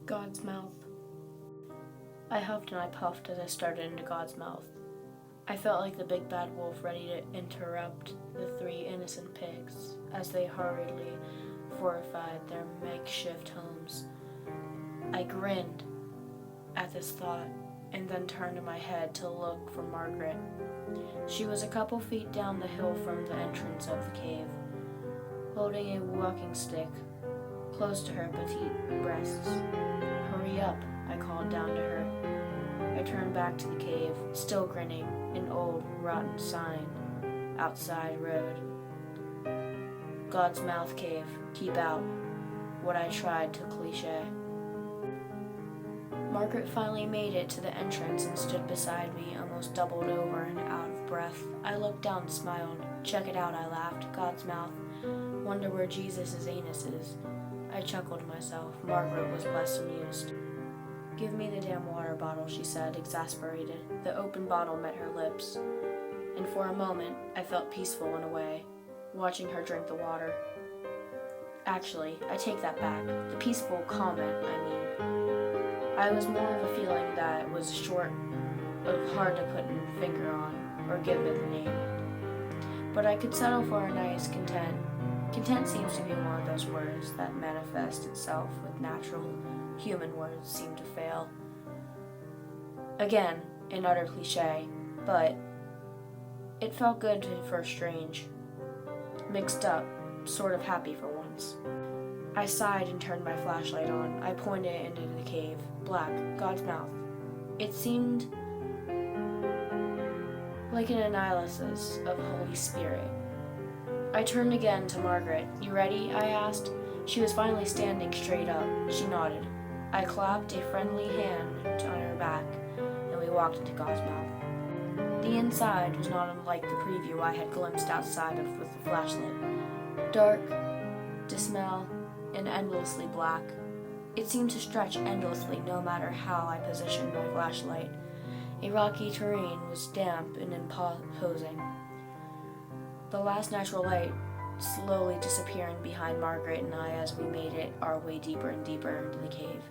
God's mouth. I huffed and I puffed as I started into God's mouth. I felt like the big bad wolf ready to interrupt the three innocent pigs as they hurriedly fortified their makeshift homes. I grinned at this thought and then turned my head to look for Margaret. She was a couple feet down the hill from the entrance of the cave, holding a walking stick close to her petite breasts. "Hurry up," I called down to her. I turned back to the cave, still grinning, an old, rotten sign outside road. God's mouth cave, keep out. What I tried to cliche. Margaret finally made it to the entrance and stood beside me, almost doubled over and out of breath. I looked down and smiled. "Check it out," I laughed. "God's mouth. Wonder where Jesus' anus is." I chuckled to myself. Margaret was less amused. "Give me the damn water bottle," she said, exasperated. The open bottle met her lips, and for a moment I felt peaceful in a way, watching her drink the water. Actually, I take that back. The peaceful comment, I mean. I was more of a feeling that was short, hard to put a finger on, or give it a name. But I could settle for a nice content. Content seems to be one of those words that manifest itself with natural human words seem to fail. Again, an utter cliche, but it felt good for strange. Mixed up, sort of happy for once. I sighed and turned my flashlight on. I pointed it into the cave. Black, God's mouth. It seemed like an analysis of Holy Spirit. I turned again to Margaret. "You ready?" I asked. She was finally standing straight up. She nodded. I clapped a friendly hand on her back, and we walked into God's mouth. The inside was not unlike the preview I had glimpsed outside of with the flashlight. Dark, to smell, and endlessly black. It seemed to stretch endlessly no matter how I positioned my flashlight. A rocky terrain was damp and imposing. The last natural light slowly disappearing behind Margaret and I as we made it our way deeper and deeper into the cave.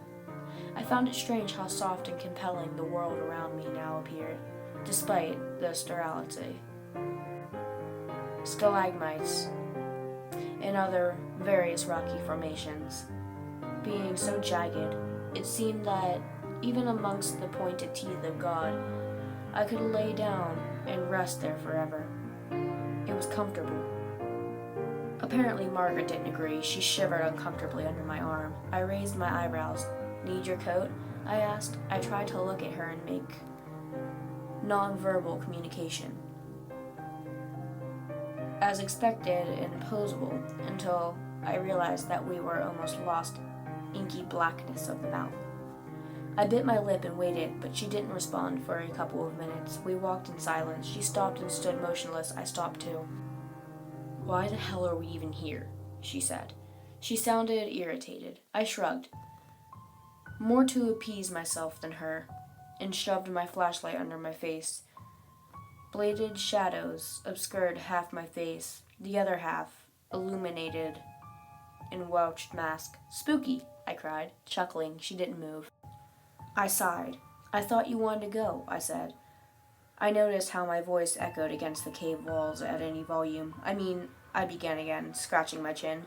I found it strange how soft and compelling the world around me now appeared, despite the sterility. Stalagmites and other various rocky formations being so jagged, it seemed that even amongst the pointed teeth of God, I could lay down and rest there forever. It was comfortable. Apparently Margaret didn't agree. She shivered uncomfortably under my arm. I raised my eyebrows. "Need your coat?" I asked. I tried to look at her and make non-verbal communication, as expected and posable, until I realized that we were almost lost inky blackness of the mouth. I bit my lip and waited, but she didn't respond for a couple of minutes. We walked in silence. She stopped and stood motionless. I stopped too. "Why the hell are we even here?" she said. She sounded irritated. I shrugged, more to appease myself than her, and shoved my flashlight under my face. Bladed shadows obscured half my face, the other half illuminated in welched mask. "Spooky," I cried, chuckling. She didn't move. I sighed. "I thought you wanted to go," I said. I noticed how my voice echoed against the cave walls at any volume. I began again, scratching my chin.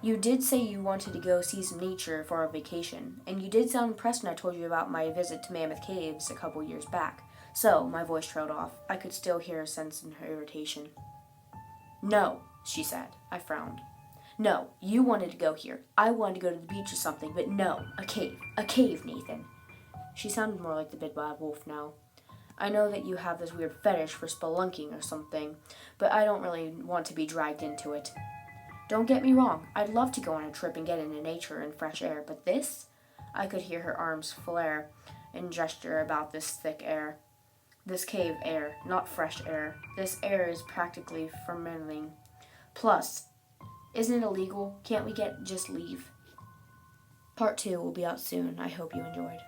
"You did say you wanted to go see some nature for a vacation, and you did sound impressed when I told you about my visit to Mammoth Caves a couple years back." So, my voice trailed off. I could still hear a sense in her irritation. "No," she said. I frowned. "No, you wanted to go here. I wanted to go to the beach or something, but no, a cave. A cave, Nathan." She sounded more like the big bad wolf now. "I know that you have this weird fetish for spelunking or something, but I don't really want to be dragged into it. Don't get me wrong, I'd love to go on a trip and get into nature and fresh air, but this?" I could hear her arms flare and gesture about this thick air. "This cave air, not fresh air. This air is practically fermenting. Plus, isn't it illegal? Can't we just leave?" Part 2 will be out soon. I hope you enjoyed.